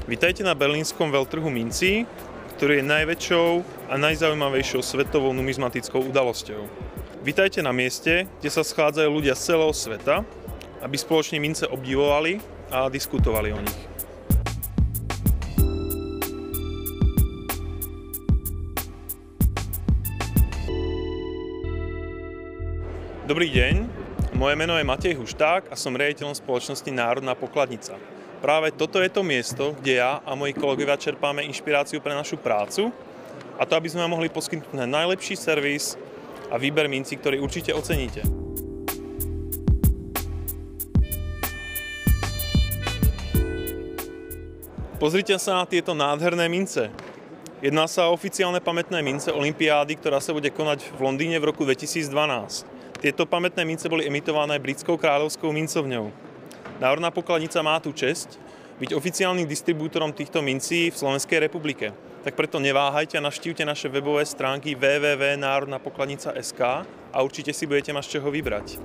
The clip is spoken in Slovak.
Vítajte na berlínskom veľtrhu mincí, ktorý je najväčšou a najzaujímavejšou svetovou numizmatickou udalosťou. Vítajte na mieste, kde sa schádzajú ľudia z celého sveta, aby spoločne mince obdivovali a diskutovali o nich. Dobrý deň, moje meno je Matej Hušták a som riaditeľom spoločnosti Národná pokladnica. Práve toto je to miesto, kde ja a moji kolegovia čerpáme inšpiráciu pre našu prácu a to, aby sme vám mohli poskytnúť najlepší servis a výber mincí, ktorý určite oceníte. Pozrite sa na tieto nádherné mince. Jedná sa o oficiálne pamätné mince olympiády, ktorá sa bude konať v Londýne v roku 2012. Tieto pamätné mince boli emitované britskou kráľovskou mincovňou. Národná pokladnica má tú česť byť oficiálnym distribútorom týchto mincí v Slovenskej republike. Tak preto neváhajte a navštívte naše webové stránky www.národnapokladnica.sk a určite si budete mať z čoho vybrať.